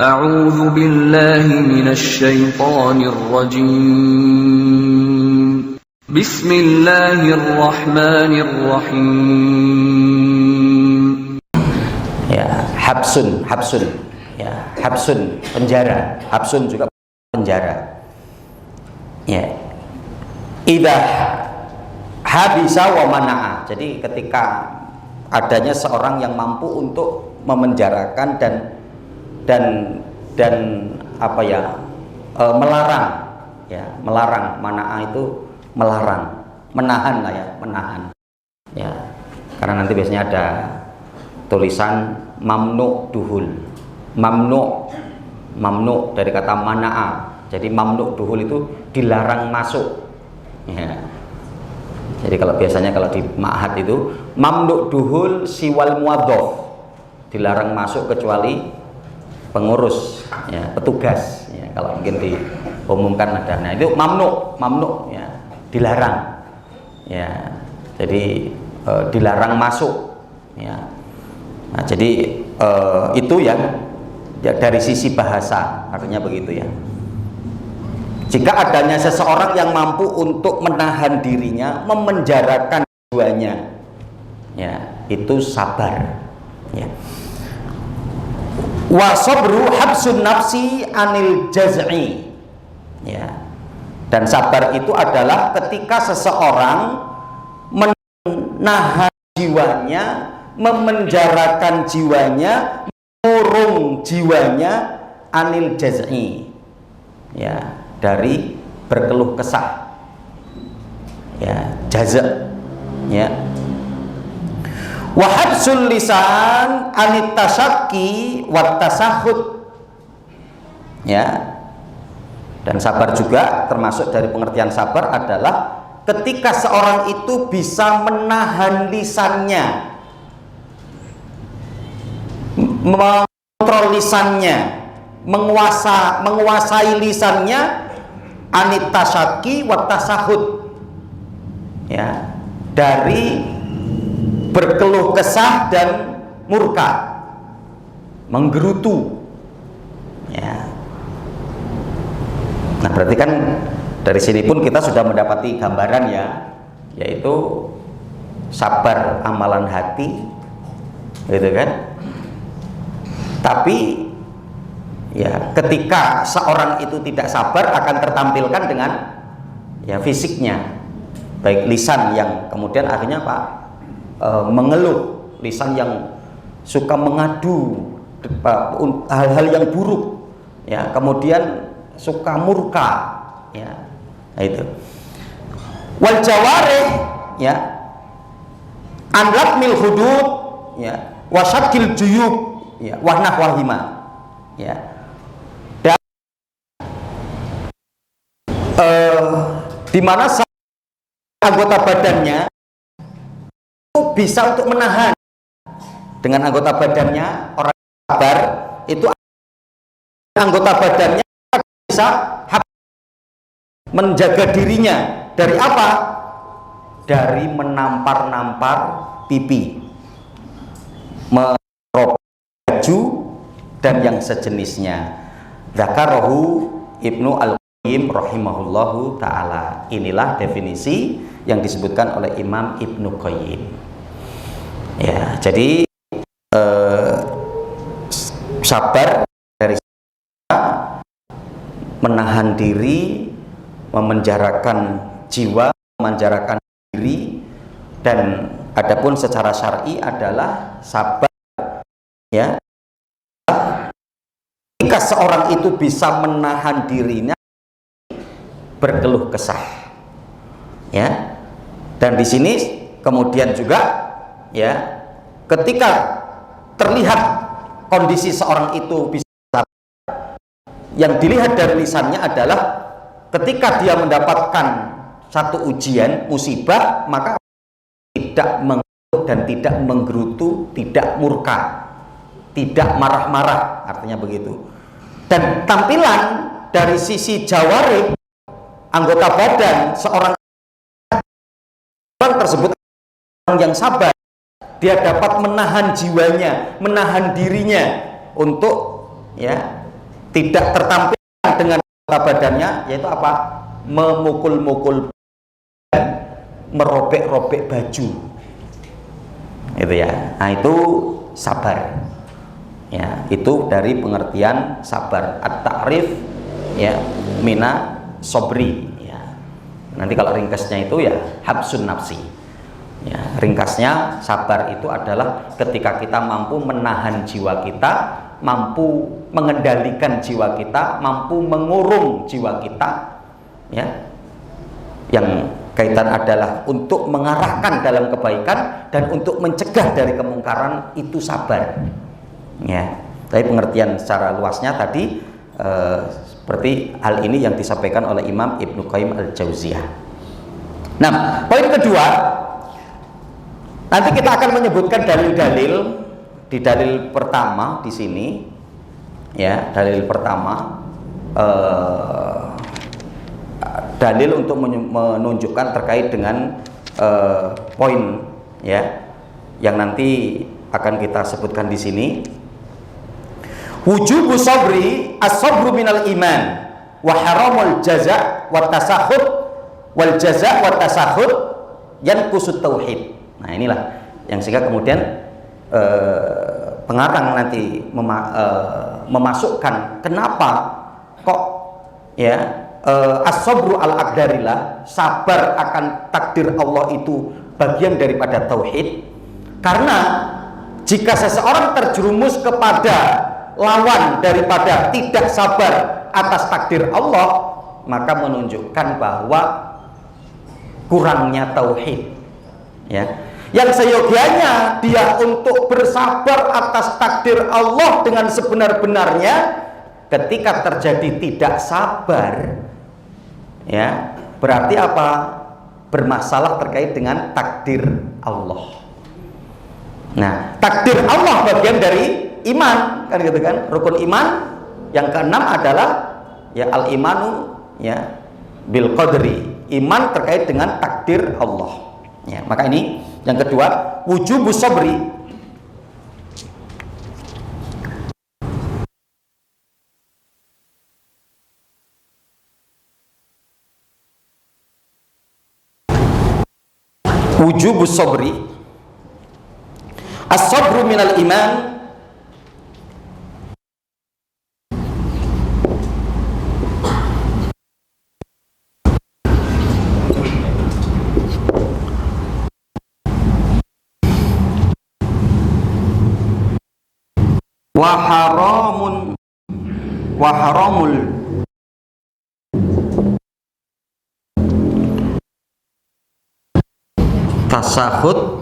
أعوذ بالله من الشيطان الرجيم بسم الله الرحمن الرحيم. Ya, habsun ya, habsun penjara, habsun juga penjara. Ya, idza habisa wa mana'a. Jadi ketika adanya seorang yang mampu untuk memenjarakan dan apa ya, melarang, ya, melarang. Mana'a itu melarang, menahan lah ya, menahan. Ya, karena nanti biasanya ada tulisan mamnu duhul, mamnu dari kata mana'a. Jadi mamnu duhul itu dilarang masuk, ya. Jadi kalau biasanya kalau di ma'had itu mamnu duhul siwal muwaddof, dilarang masuk kecuali pengurus, ya, petugas, ya. Kalau mungkin diumumkan ada, nah itu mamnu ya, dilarang, ya. Jadi dilarang masuk, ya. Nah, jadi itu ya dari sisi bahasa artinya begitu ya. Jika adanya seseorang yang mampu untuk menahan dirinya, memenjarakan jiwanya, ya, itu sabar, ya. Wa sabru habsun nafsi anil jaz'i, ya. Dan sabar itu adalah ketika seseorang menahan jiwanya, memenjarakan jiwanya, mengurung jiwanya anil jaz'i, ya, dari berkeluh kesah, ya, jaza, ya. Wa habsul lisan anit tasyakki wat tasahhud, ya. Dan sabar juga termasuk dari pengertian sabar adalah ketika seorang itu bisa menahan lisannya, mengontrol lisannya, menguasai lisannya, anit tasyakki wat tasahhud, ya, dari berkeluh kesah dan murka, menggerutu, ya. Nah, berarti kan dari sini pun kita sudah mendapati gambaran, ya, yaitu sabar amalan hati, gitu kan. Tapi ya ketika seorang itu tidak sabar akan tertampilkan dengan, ya, fisiknya, baik lisan yang kemudian akhirnya mengeluh, lisan yang suka mengadu hal-hal yang buruk, ya, kemudian suka murka, ya. Nah, itu wal jawarih, ya, anlat mil hudud, ya, wasyadil juyub, ya, wahnah wahima, ya. Dan di mana anggota badannya itu bisa untuk menahan, dengan anggota badannya orang sabar itu anggota badannya bisa menjaga dirinya dari apa? Dari menampar-nampar pipi, merobek baju dan yang sejenisnya. Dzakarahu Ibnu Al-Qayyim rahimahullahu taala. Inilah definisi yang disebutkan oleh Imam Ibnu Qayyim. Ya, jadi sabar dari menahan diri, memenjarakan jiwa, memenjarakan diri, dan adapun secara syar'i adalah sabar, ya, jika seorang itu bisa menahan dirinya berkeluh kesah, ya. Dan di sini kemudian juga, ya, ketika terlihat kondisi seorang itu bisa sabar, yang dilihat dari lisannya adalah ketika dia mendapatkan satu ujian, musibah, maka tidak mengeluh dan tidak menggerutu, tidak murka, tidak marah-marah, artinya begitu. Dan tampilan dari sisi jawarih, anggota badan seorang tersebut, orang yang sabar, dia dapat menahan jiwanya, menahan dirinya untuk, ya, tidak tertampilkan dengan badannya, yaitu apa? Memukul-mukul, merobek-robek baju, itu ya. Nah, itu sabar, ya. Itu dari pengertian sabar. At-ta'rif, ya, mina sobri, ya. Nanti kalau ringkasnya itu ya habsun nafsi, ya. Ringkasnya sabar itu adalah ketika kita mampu menahan jiwa kita, mampu mengendalikan jiwa kita, mampu mengurung jiwa kita, ya. Yang kaitan adalah untuk mengarahkan dalam kebaikan dan untuk mencegah dari kemungkaran, itu sabar, ya. Tapi pengertian secara luasnya tadi seperti hal ini yang disampaikan oleh Imam Ibnu Qayyim al-Jauziyah. Nah, poin kedua, nanti kita akan menyebutkan dalil-dalil. Di dalil pertama di sini, ya, dalil pertama dalil untuk menunjukkan terkait dengan poin, ya, yang nanti akan kita sebutkan di sini. Wujubu sabri, as-sabru minal iman, wa haramul jaza' wa tasahud, wal jaza' wa tasahud yanqusut tauhid. Nah, inilah yang sehingga kemudian pengarang nanti memasukkan kenapa kok, ya, as-sabru al-aqdarillah, sabar akan takdir Allah itu bagian daripada tauhid. Karena jika seseorang terjerumus kepada lawan daripada tidak sabar atas takdir Allah, maka menunjukkan bahwa kurangnya tauhid, ya. Yang seyogianya dia untuk bersabar atas takdir Allah dengan sebenar-benarnya. Ketika terjadi tidak sabar, ya, berarti apa? Bermasalah terkait dengan takdir Allah. Nah, takdir Allah bagian dari iman, kan gitu kan? Rukun iman yang keenam adalah, ya, al-imanu, ya, bil qadri, iman terkait dengan takdir Allah, ya. Maka ini yang kedua, wujubus sabri, wujubus sabri, as-sabru minal iman, wa haramul tasahud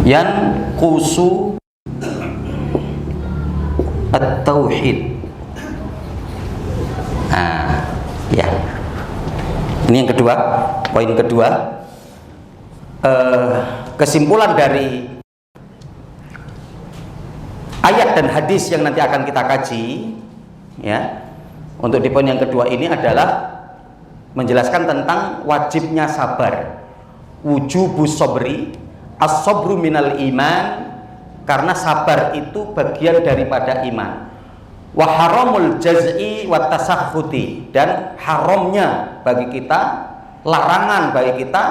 yang kusu at-tauhid. Nah, ya, ini yang kedua, poin kedua. Kesimpulan dari ayat dan hadis yang nanti akan kita kaji, ya, untuk di poin yang kedua ini adalah menjelaskan tentang wajibnya sabar. Wujubus sabri, as-sabru minal iman, karena sabar itu bagian daripada iman. Wa haramul jaz'i wa tasahhuti, dan haramnya bagi kita, larangan bagi kita,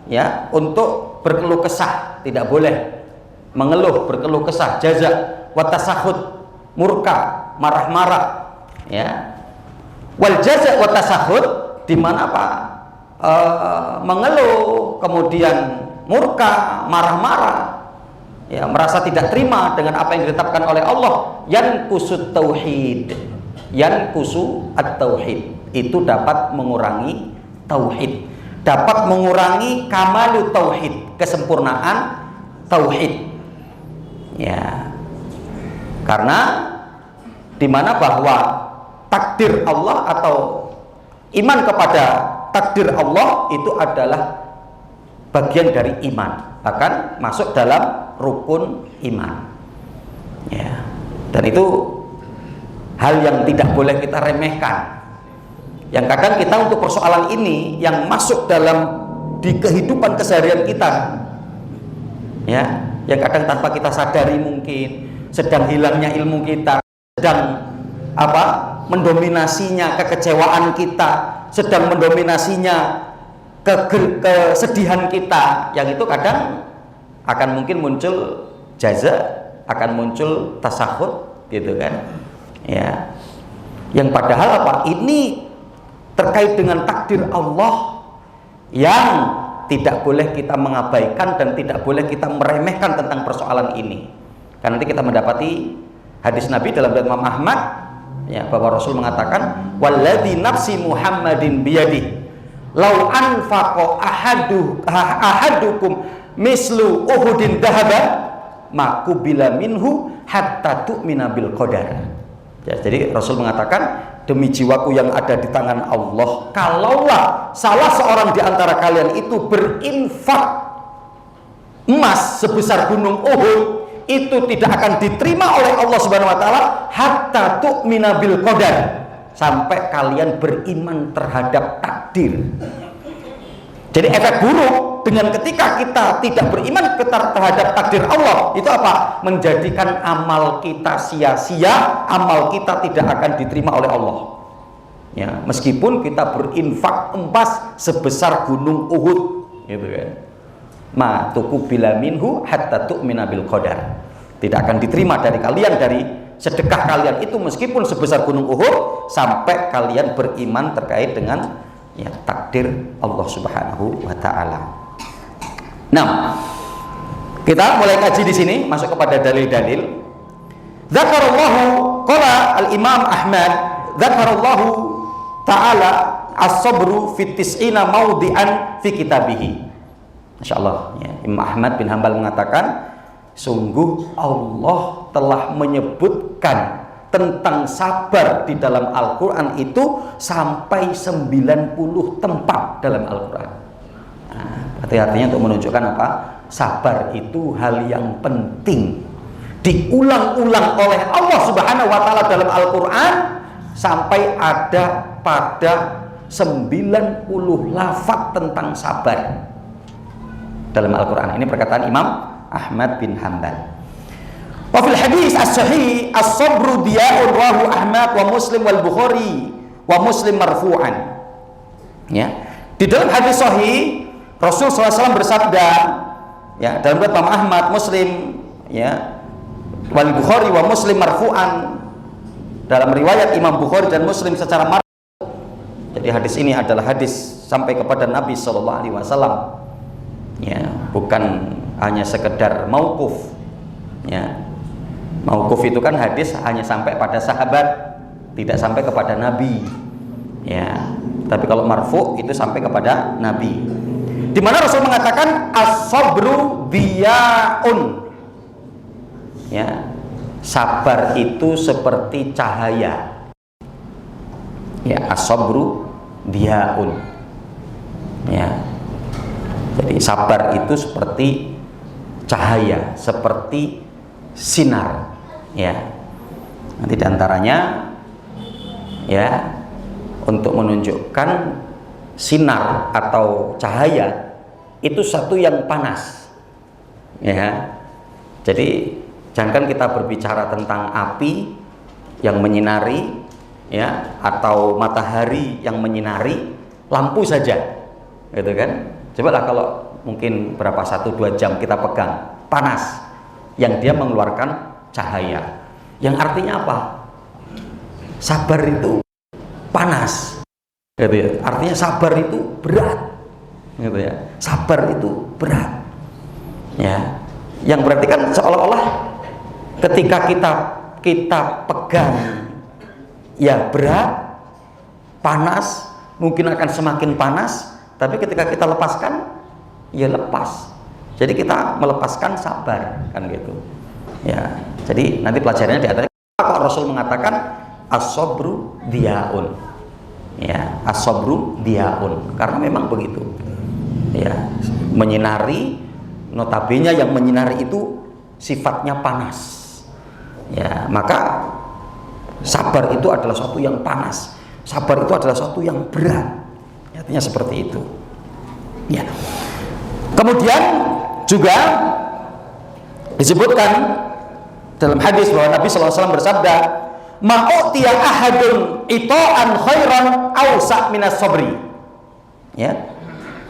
ya, untuk berkeluh kesah, tidak boleh mengeluh, berkeluh kesah, jaza, wa tasahhud, murka, marah-marah, ya. Wal jaza wa tasahhud, di mana apa? Mengeluh, kemudian murka, marah-marah, ya, merasa tidak terima dengan apa yang ditetapkan oleh Allah. Yanqusut tauhid, yanqusu at-tauhid, itu dapat mengurangi tauhid, dapat mengurangi kamalu tauhid, kesempurnaan tauhid, ya. Karena dimana bahwa takdir Allah atau iman kepada takdir Allah itu adalah bagian dari iman, bahkan masuk dalam rukun iman. Ya. Dan itu hal yang tidak boleh kita remehkan. Yang kadang kita untuk persoalan ini yang masuk dalam di kehidupan keseharian kita, ya, yang kadang tanpa kita sadari mungkin sedang hilangnya ilmu kita, sedang mendominasinya kekecewaan kita, sedang mendominasinya kesedihan kita, yang itu kadang akan mungkin muncul jaza, akan muncul tasahud, gitu kan, ya, yang padahal ini terkait dengan takdir Allah yang tidak boleh kita mengabaikan dan tidak boleh kita meremehkan tentang persoalan ini. Karena nanti kita mendapati hadis Nabi dalam riwayat Imam Ahmad, ya, bahwa Rasul mengatakan, walladzi nafsi Muhammadin biyadi lau anfaqa ahadukum mislu uhudin dahaban maqubila minhu hatta tu'mina bil qadar. Ya, jadi Rasul mengatakan, demi jiwaku yang ada di tangan Allah, kalaulah salah seorang di antara kalian itu berinfak emas sebesar gunung Uhud, itu tidak akan diterima oleh Allah Subhanahu wa taala hatta tu'mina bil qadar, sampai kalian beriman terhadap takdir. Jadi efek buruk dengan ketika kita tidak beriman terhadap takdir Allah itu apa? Menjadikan amal kita sia-sia, amal kita tidak akan diterima oleh Allah. Ya, meskipun kita berinfak emas sebesar gunung Uhud, gitu kan. Ma tuqbila minhu hatta tu'mina bil qadar. Tidak akan diterima dari kalian, dari sedekah kalian itu meskipun sebesar gunung Uhud, sampai kalian beriman terkait dengan, ya, takdir Allah Subhanahu wa taala. Nah, kita mulai kaji di sini, masuk kepada dalil-dalil. Dzakarallahu qala al-Imam Ahmad, dzakarallahu ta'ala as-sabru fi tis'ina mawdi'an fi kitabihi. Masyaallah, ya, Imam Ahmad bin Hanbal mengatakan, sungguh Allah telah menyebutkan tentang sabar di dalam Al-Quran itu sampai 90 tempat dalam Al-Quran. Nah, artinya untuk menunjukkan apa? Sabar itu hal yang penting, diulang-ulang oleh Allah Subhanahu wa taala dalam Al-Quran sampai ada pada 90 lafaz tentang sabar dalam Al-Quran. Ini perkataan Imam Ahmad bin Hanbal. Wa fil hadis as-sahih as-sabru diya'un rahu Ahmad wa Muslim wal Bukhari wa Muslim marfu'an. Ya. Di dalam hadis sahih Rasul SAW bersabda, ya, dalam riwayat Imam Ahmad, Muslim, ya, wal Bukhari wa Muslim marfu'an, dalam riwayat Imam Bukhari dan Muslim secara marfu'. Jadi hadis ini adalah hadis sampai kepada Nabi SAW. Ya, bukan hanya sekedar mauquf. Ya. Mauquf itu kan hadis hanya sampai pada sahabat, tidak sampai kepada Nabi. Ya. Tapi kalau marfu itu sampai kepada Nabi. Di mana Rasul mengatakan as-sabru diya'un. Ya. Sabar itu seperti cahaya. Ya, as-sabru diya'un. Ya. Jadi sabar itu seperti cahaya, seperti sinar, ya. Nanti diantaranya, ya, untuk menunjukkan sinar atau cahaya itu satu yang panas, ya. Jadi jangan kita berbicara tentang api yang menyinari, ya, atau matahari yang menyinari, lampu saja, gitu kan. Cobalah kalau mungkin berapa 1-2 jam kita pegang, panas, yang dia mengeluarkan cahaya, yang artinya apa? Sabar itu panas, gitu ya. Artinya sabar itu berat, gitu ya. Sabar itu berat, ya. Yang berarti kan seolah-olah ketika kita pegang, ya, berat, panas, mungkin akan semakin panas. Tapi ketika kita lepaskan, ya lepas. Jadi kita melepaskan sabar, kan gitu. Ya, jadi nanti pelajarannya di atasnya. Kok Rasul mengatakan as-sabru diya'un. Ya, as-sabru diya'un. Karena memang begitu. Ya, menyinari, notabene yang menyinari itu sifatnya panas. Ya, maka sabar itu adalah sesuatu yang panas. Sabar itu adalah sesuatu yang berat. Artinya seperti itu. Ya. Kemudian juga disebutkan dalam hadis bahwa Nabi SAW bersabda, "Ma'utiya ahadun ita'an khairan awsa' minas sabri." Ya.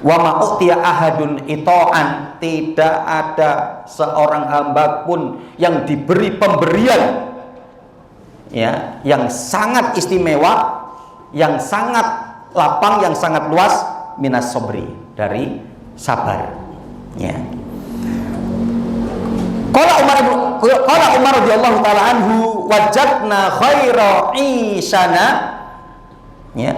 Wa ma'utiya ahadun ita'an, tidak ada seorang hamba pun yang diberi pemberian ya, yang sangat istimewa, yang sangat lapang, yang sangat luas minas sabri, dari sabar. Ya. Qala Umar radhiyallahu taala anhu, wajadna khaira isana ya,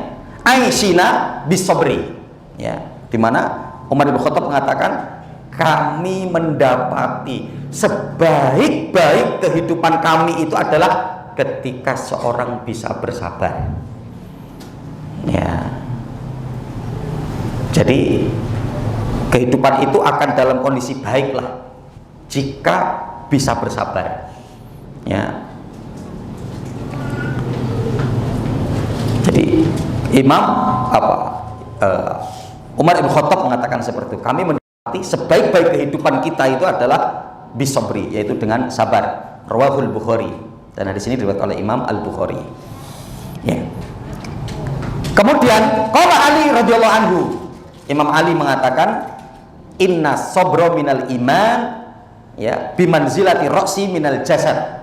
aishina bisabri. Ya, di mana Umar bin Khattab mengatakan, kami mendapati sebaik-baik kehidupan kami itu adalah ketika seorang bisa bersabar. Ya. Jadi kehidupan itu akan dalam kondisi baiklah jika bisa bersabar. Ya. Jadi Umar bin Khattab mengatakan seperti itu. Kami mendapati sebaik-baik kehidupan kita itu adalah bisabri, yaitu dengan sabar. Rawahul Bukhari. Dan di sini diriwayatkan oleh Imam Al-Bukhari. Ya. Kemudian qala Ali radhiyallahu anhu, Imam Ali mengatakan, inna sabra minal iman ya bimanzilati ra'si minal jasad.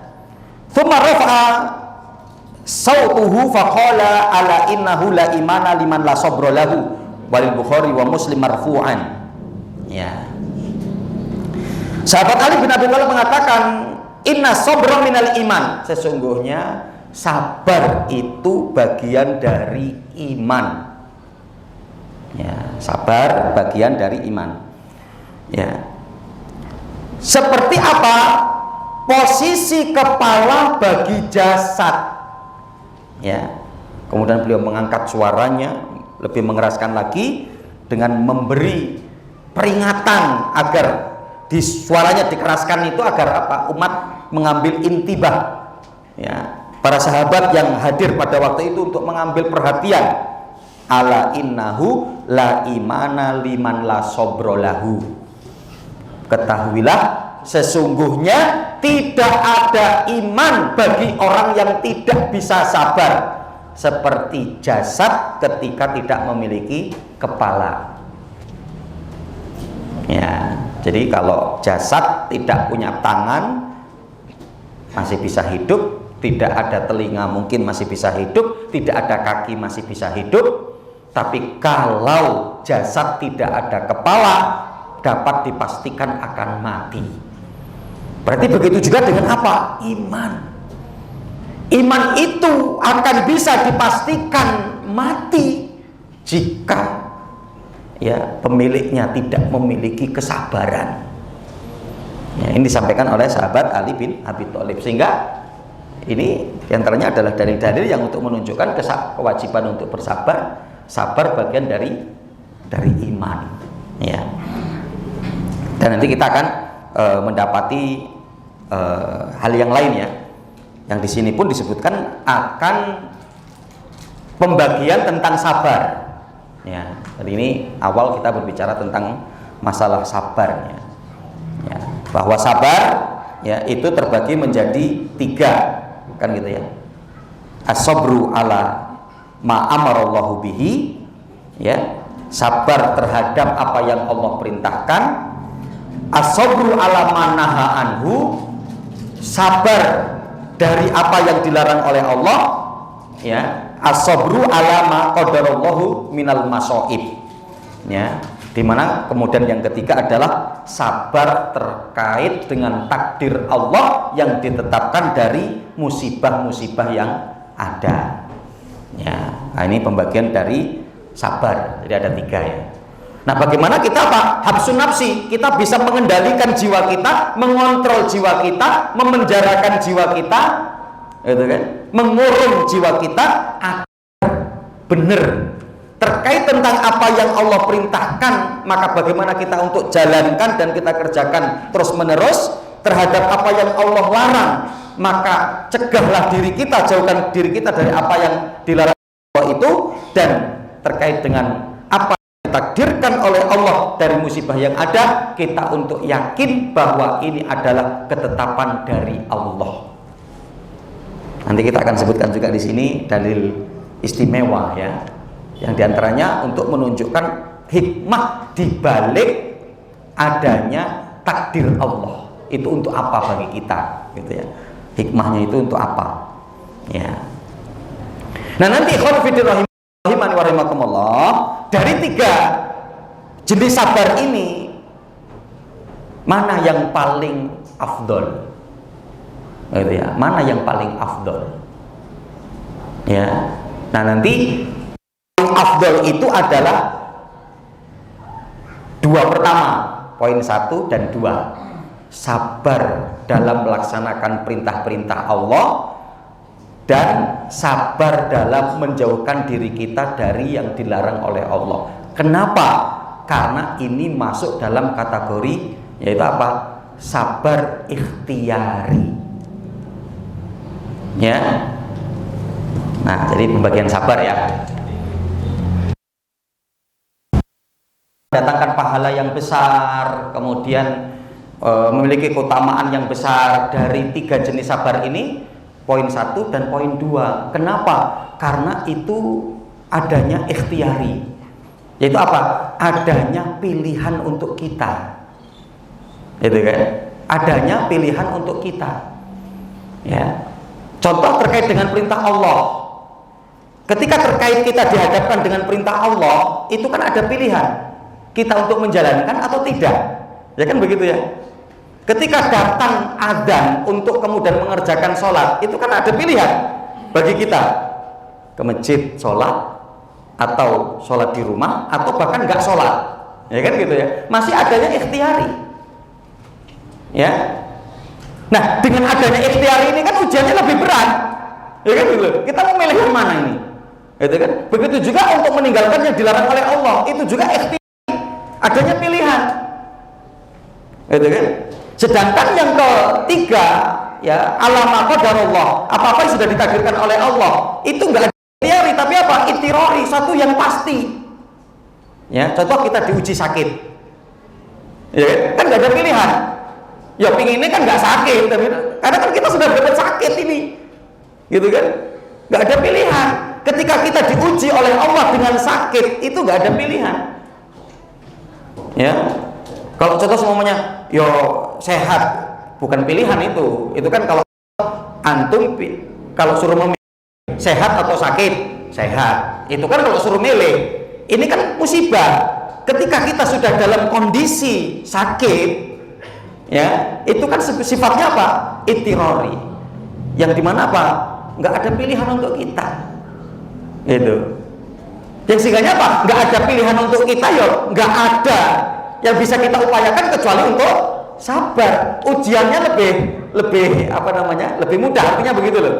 Tsumma rafa'a sautuhu faqala ala innahu la imana liman la sabra lahu. Walil Bukhari wa Muslim marfu'an. Ya. Sahabat Ali bin Abi Thalib mengatakan, inna sabra minal iman, sesungguhnya sabar itu bagian dari iman. Ya, sabar bagian dari iman. Ya. Seperti apa posisi kepala bagi jasad? Ya. Kemudian beliau mengangkat suaranya lebih mengeraskan lagi dengan memberi peringatan agar suaranya dikeraskan itu agar apa? Umat mengambil intibah. Ya. Para sahabat yang hadir pada waktu itu untuk mengambil perhatian. Ala innahu la imana liman la sabra lahu. Ketahuilah sesungguhnya tidak ada iman bagi orang yang tidak bisa sabar, seperti jasad ketika tidak memiliki kepala. Ya, jadi kalau jasad tidak punya tangan masih bisa hidup, tidak ada telinga mungkin masih bisa hidup, tidak ada kaki masih bisa hidup. Tapi kalau jasad tidak ada kepala, dapat dipastikan akan mati. Berarti begitu juga dengan apa? Iman. Iman itu akan bisa dipastikan mati jika ya pemiliknya tidak memiliki kesabaran. Ya, ini disampaikan oleh sahabat Ali bin Abi Thalib, sehingga ini diantaranya adalah dalil-dalil yang untuk menunjukkan kewajiban untuk bersabar. Sabar bagian dari iman. Ya. Dan nanti kita akan mendapati hal yang lain ya. Yang di sini pun disebutkan akan pembagian tentang sabar. Ya. Jadi ini awal kita berbicara tentang masalah sabarnya. Ya. Bahwa sabar ya itu terbagi menjadi 3, kan gitu ya. As-sabru ala ma amarallahu bihi, ya, sabar terhadap apa yang Allah perintahkan. As-sabru ala ma naha anhu, sabar dari apa yang dilarang oleh Allah, ya. As-sabru ala ma qadarallahu minal masaib, ya, dimana kemudian yang ketiga adalah sabar terkait dengan takdir Allah yang ditetapkan dari musibah-musibah yang ada. Ya, nah ini pembagian dari sabar. Jadi ada 3 ya. Nah, bagaimana kita apa? Habsun nafsi, kita bisa mengendalikan jiwa kita, mengontrol jiwa kita, memenjarakan jiwa kita, gitu kan? Mengurung jiwa kita agar benar terkait tentang apa yang Allah perintahkan. Maka bagaimana kita untuk jalankan dan kita kerjakan terus menerus, terhadap apa yang Allah larang, maka cegahlah diri kita, jauhkan diri kita dari apa yang dilarang Allah itu. Dan terkait dengan apa yang ditakdirkan oleh Allah dari musibah yang ada, kita untuk yakin bahwa ini adalah ketetapan dari Allah. Nanti kita akan sebutkan juga di sini dalil istimewa ya, yang diantaranya untuk menunjukkan hikmah dibalik adanya takdir Allah itu untuk apa bagi kita, gitu ya. Hikmahnya itu untuk apa? Ya. Nah nanti rahimani wa rahimakumullah, dari 3 jenis sabar ini mana yang paling afdol? Gitu ya. Mana yang paling afdol? Ya. Nah nanti afdol itu adalah 2 pertama, poin 1 dan 2. Sabar dalam melaksanakan perintah-perintah Allah dan sabar dalam menjauhkan diri kita dari yang dilarang oleh Allah. Kenapa? Karena ini masuk dalam kategori yaitu apa? Sabar ikhtiyari. Ya. Nah, jadi pembagian sabar ya. Mendatangkan pahala yang besar, kemudian memiliki keutamaan yang besar. Dari 3 jenis sabar ini, poin 1 dan poin 2. Kenapa? Karena itu adanya ikhtiyari, yaitu apa? Adanya pilihan untuk kita, itu kan? Adanya pilihan untuk kita. Ya. Contoh terkait dengan perintah Allah. Ketika terkait kita dihadapkan dengan perintah Allah, itu kan ada pilihan kita untuk menjalankan atau tidak, ya kan begitu ya. Ketika datang adzan untuk kemudian mengerjakan sholat, itu kan ada pilihan bagi kita, ke masjid sholat, atau sholat di rumah, atau bahkan nggak sholat, ya kan gitu ya. Masih adanya ikhtiyari, ya. Nah dengan adanya ikhtiyari ini kan ujiannya lebih berat, ya kan gitu. Kita mau milih yang mana ini, gitu kan. Begitu juga untuk meninggalkan yang dilarang oleh Allah, itu juga ikhtiyari. Adanya pilihan, gitu kan. Sedangkan yang ketiga, ya alama qadarullah, apa-apa yang sudah ditakdirkan oleh Allah, itu enggak ada teori, tapi apa? Itirori, satu yang pasti. Ya, contoh kita diuji sakit, ya kan nggak ada pilihan. Ya pinginnya kan nggak sakit, tapi karena kan kita sudah dapat sakit ini, gitu kan? Nggak ada pilihan. Ketika kita diuji oleh Allah dengan sakit, itu nggak ada pilihan. Ya, kalau contoh semuanya, yo sehat, bukan pilihan itu kan kalau antum kalau suruh memilih sehat atau sakit, sehat. Itu kan kalau suruh milih. Ini kan musibah. Ketika kita sudah dalam kondisi sakit, ya, itu kan sifatnya apa? Itirori. Yang dimana apa? Nggak ada pilihan untuk kita. Itu. Yang sehingga apa? Nggak ada pilihan untuk kita, ya nggak ada yang bisa kita upayakan kecuali untuk sabar. Ujiannya lebih apa namanya? Lebih mudah, artinya begitu loh.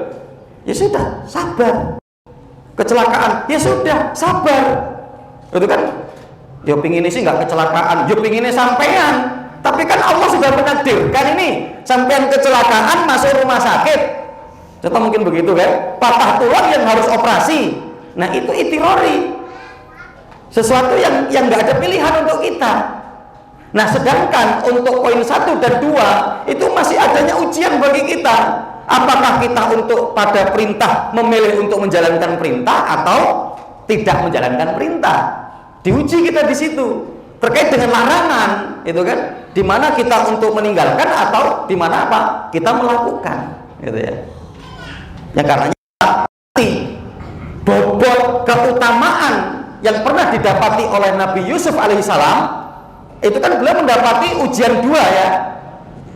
Ya sudah, sabar. Kecelakaan, ya sudah, sabar. Itu kan, ya pinginnya sih nggak kecelakaan, ya pinginnya sampean. Tapi kan Allah sudah menakdirkan ini sampean kecelakaan masuk rumah sakit. Contoh mungkin begitu kan? Patah tulang yang harus operasi. Nah itu itirori. Sesuatu yang nggak ada pilihan untuk kita. Nah sedangkan untuk poin 1 dan 2 itu masih adanya ujian bagi kita. Apakah kita untuk pada perintah memilih untuk menjalankan perintah atau tidak menjalankan perintah? Diuji kita di situ. Terkait dengan larangan, itu kan, di mana kita untuk meninggalkan atau di mana apa? Kita melakukan, gitu ya. Ya karenanya bobot keutamaan yang pernah didapati oleh Nabi Yusuf alaihissalam itu kan beliau mendapati ujian 2 ya.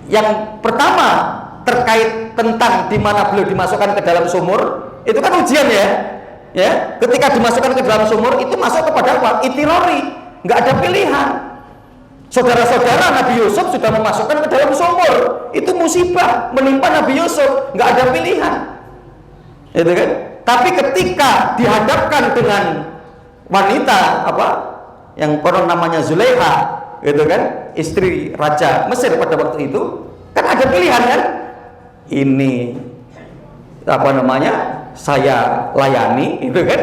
Yang pertama terkait tentang di mana beliau dimasukkan ke dalam sumur, itu kan ujian ya. Ya, ketika dimasukkan ke dalam sumur itu masuk kepada apa? Itirori, nggak ada pilihan. Saudara-saudara Nabi Yusuf sudah memasukkan ke dalam sumur, itu musibah menimpa Nabi Yusuf, nggak ada pilihan. Itu kan? Tapi ketika dihadapkan dengan wanita apa yang konon namanya Zulaiha, gitu kan, istri raja Mesir pada waktu itu, kan ada ada pilihan kan? Ini apa namanya? Saya layani itu kan,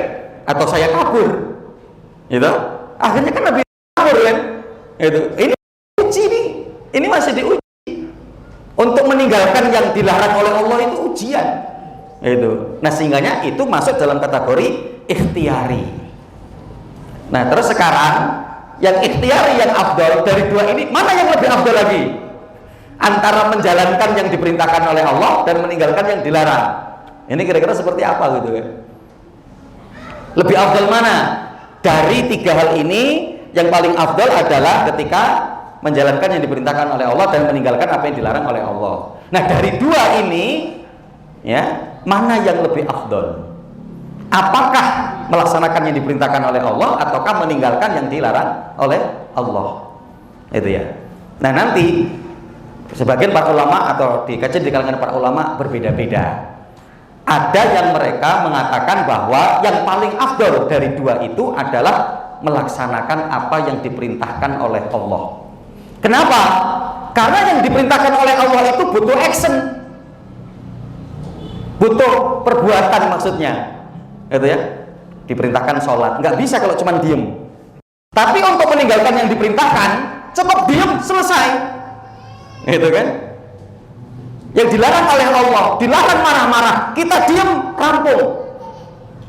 atau saya kabur. Gitu. Akhirnya kan Nabi kabur kan? Itu. Ini uji nih. Ini masih diuji. Untuk meninggalkan yang dilarang oleh Allah itu ujian. Itu. Nah, sehingganya itu masuk dalam kategori ikhtiari. Nah, terus sekarang yang ikhtiari yang afdal dari dua ini, mana yang lebih afdal lagi? Antara menjalankan yang diperintahkan oleh Allah dan meninggalkan yang dilarang. Ini kira-kira seperti apa gitu kan? Lebih afdal mana? Dari tiga hal ini, yang paling afdal adalah ketika menjalankan yang diperintahkan oleh Allah dan meninggalkan apa yang dilarang oleh Allah. Nah, dari dua ini, ya, mana yang lebih afdal? Apakah melaksanakan yang diperintahkan oleh Allah ataukah meninggalkan yang dilarang oleh Allah? Itu ya. Nah, nanti sebagian para ulama atau dikaji di kalangan para ulama berbeda-beda. Ada yang mereka mengatakan bahwa yang paling afdal dari dua itu adalah melaksanakan apa yang diperintahkan oleh Allah. Kenapa? Karena yang diperintahkan oleh Allah itu butuh action, butuh perbuatan maksudnya, gitu ya. Diperintahkan sholat, nggak bisa kalau cuma diem. Tapi untuk meninggalkan yang diperintahkan, cepat diem, selesai, gitu kan? Yang dilarang oleh Allah, dilarang marah-marah, kita diem, rampung,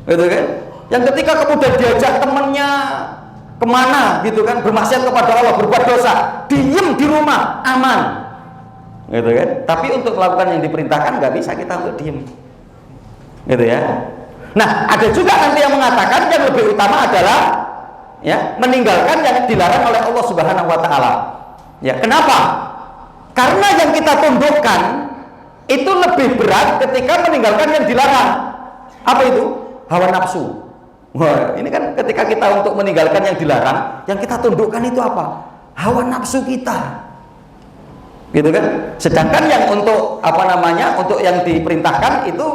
gitu kan? Yang ketika kemudian diajak temannya kemana, gitu kan, bermaksiat kepada Allah, berbuat dosa, diem di rumah, aman, gitu kan? Tapi untuk melakukan yang diperintahkan nggak bisa kita untuk diem, gitu ya. Nah, ada juga nanti yang mengatakan yang lebih utama adalah ya meninggalkan yang dilarang oleh Allah Subhanahu wa taala. Ya, kenapa? Karena yang kita tundukkan itu lebih berat ketika meninggalkan yang dilarang. Apa itu? Hawa nafsu. Wah, ini kan ketika kita untuk meninggalkan yang dilarang, yang kita tundukkan itu apa? Hawa nafsu kita. Gitu kan? Sedangkan yang untuk apa namanya? Untuk yang diperintahkan itu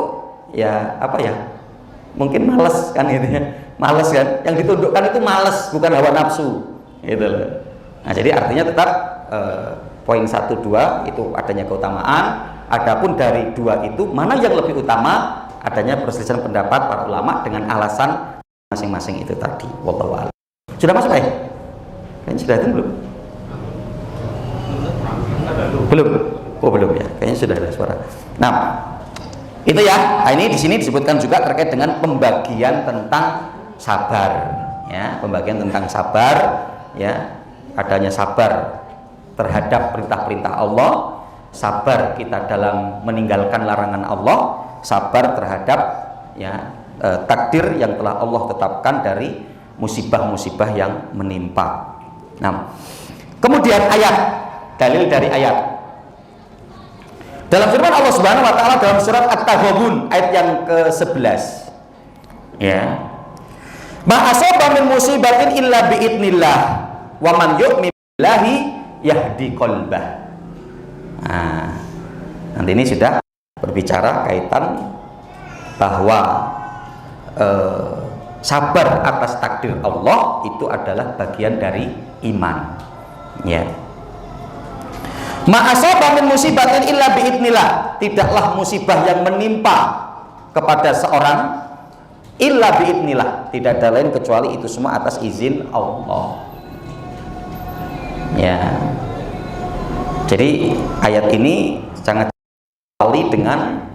ya apa ya? Mungkin males kan gitu ya. Males kan? Yang ditundukkan itu males, bukan hawa nafsu. Gitu loh. Nah, jadi artinya tetap poin 1, 2 itu adanya keutamaan. Adapun dari dua itu mana yang lebih utama, adanya perselisihan pendapat para ulama dengan alasan masing-masing itu tadi. Wallahu a'lam. Sudah masuk ya? Kayaknya sudah itu belum? Belum. Oh belum ya. Kayaknya sudah ada suara. Nah, itu ya. Nah, ini di sini disebutkan juga terkait dengan pembagian tentang sabar. Ya, pembagian tentang sabar. Ya, adanya sabar terhadap perintah-perintah Allah, sabar kita dalam meninggalkan larangan Allah, sabar terhadap ya takdir yang telah Allah tetapkan dari musibah-musibah yang menimpa. Nah, kemudian ayat, dalil dari ayat dalam firman Allah Subhanahu wa taala dalam surat At-Taghabun ayat yang ke-11, ya, ma asaba min musibatin illa biidznillah wa man yu'min billahi yahdi qalbah. Nah, nanti ini sudah berbicara kaitan bahwa sabar atas takdir Allah itu adalah bagian dari iman. Ya. Ma asaba min musibatin illa biidznillah, tidaklah musibah yang menimpa kepada seorang illa biidznillah, tidak ada lain kecuali itu semua atas izin Allah. Ya. Jadi ayat ini sangat sekali dengan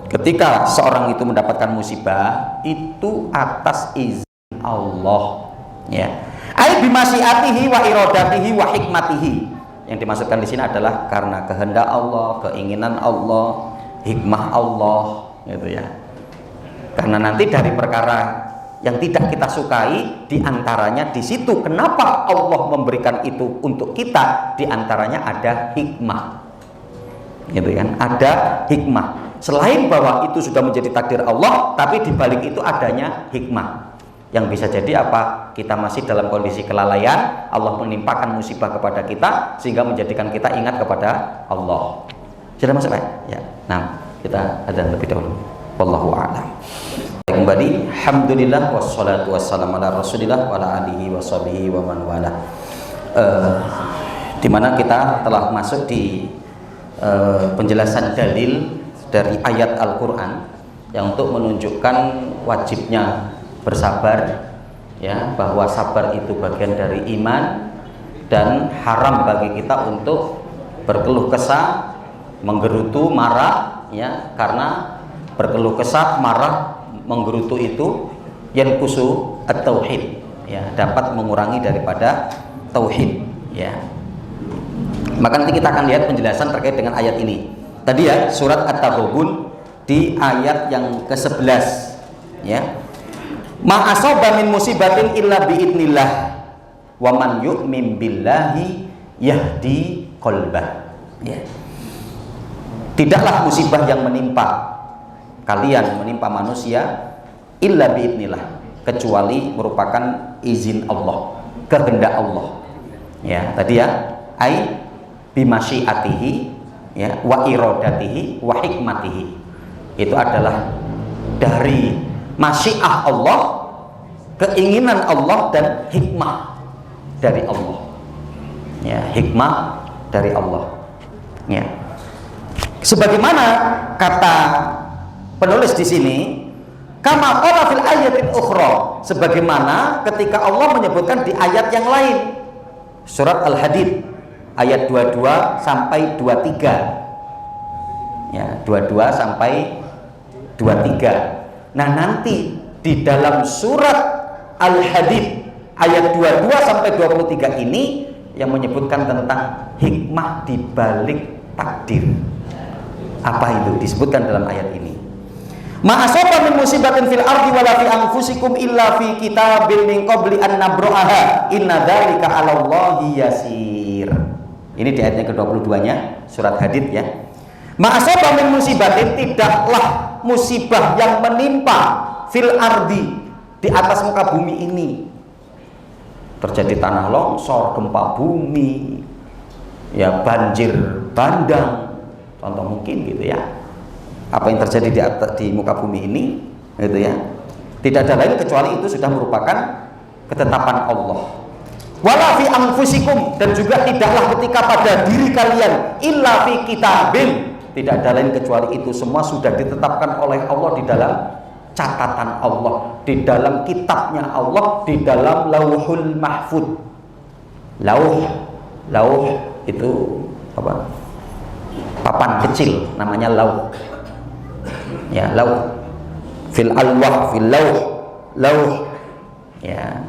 ketika seorang itu mendapatkan musibah itu atas izin Allah, ya. Ai bimasyiatihi wa iradatihi wa hikmatihi. Yang dimaksudkan di sini adalah karena kehendak Allah, keinginan Allah, hikmah Allah, gitu ya. Karena nanti dari perkara yang tidak kita sukai, diantaranya di situ kenapa Allah memberikan itu untuk kita, diantaranya ada hikmah, gitu kan? Ada hikmah. Selain bahwa itu sudah menjadi takdir Allah, tapi dibalik itu adanya hikmah. Yang bisa jadi apa? Kita masih dalam kondisi kelalaian, Allah menimpakan musibah kepada kita sehingga menjadikan kita ingat kepada Allah. Sudah masuk Pak? Ya. Nah, kita adzan lebih dahulu. Wallahu a'lam. Kembali, alhamdulillah wassalatu wassalamu ala Rasulillah wa ala alihi washabihi wa man wala. Di mana kita telah masuk di penjelasan dalil dari ayat Al-Quran yang untuk menunjukkan wajibnya bersabar, ya, bahwa sabar itu bagian dari iman dan haram bagi kita untuk berkeluh kesah, menggerutu, marah, ya, karena berkeluh kesah, marah, menggerutu itu yanqusu at-tauhid, ya, dapat mengurangi daripada tauhid, ya. Maka nanti kita akan lihat penjelasan terkait dengan ayat ini. Tadi ya, surat At-Taghabun di ayat yang ke-11, ya. Ma asaba min musibatin illa biidznillah wa man yu'min billahi yahdi qalbah, ya. Tidaklah musibah yang menimpa kalian, menimpa manusia, illa biidznillah, kecuali merupakan izin Allah, kehendak Allah, ya. Tadi ya, ai bimasyiatihi, ya, wa iradatihi wa hikmatihi, itu adalah dari masyiah Allah, keinginan Allah, dan hikmah dari Allah, ya, hikmah dari Allah, ya. Sebagaimana kata penulis di sini, kama qala fil ayatin ukhra, sebagaimana ketika Allah menyebutkan di ayat yang lain, surat Al-Hadid ayat 22 sampai 23, ya, 22 sampai 23. Nah, nanti di dalam surat Al-Hadid ayat 22 sampai 23 ini yang menyebutkan tentang hikmah di balik takdir. Apa itu disebutkan dalam ayat ini? Ma asaba min musibatin fil ardi wala fi anfusikum illa fi kitabin min qabli an nabra'aha inna dzalika 'ala Allahi yasir. Ini di ayat yang ke-22-nya surat Hadid, ya. Ma asaba min musibatin, tidaklah musibah yang menimpa fil ardi, di atas muka bumi ini, terjadi tanah longsor, gempa bumi, ya, banjir bandang, contoh mungkin gitu, ya. Apa yang terjadi di muka bumi ini, gitu, ya, tidak ada lain kecuali itu sudah merupakan ketetapan Allah. Wala fi anfusikum, dan juga tidaklah ketika pada diri kalian, illa fi kitabin, tidak ada lain kecuali itu semua sudah ditetapkan oleh Allah di dalam catatan Allah, di dalam kitabnya Allah, di dalam lauhul mahfud. Lauh itu apa? Papan kecil, namanya lauh, ya, lauh fil alwah fil lauh, ya.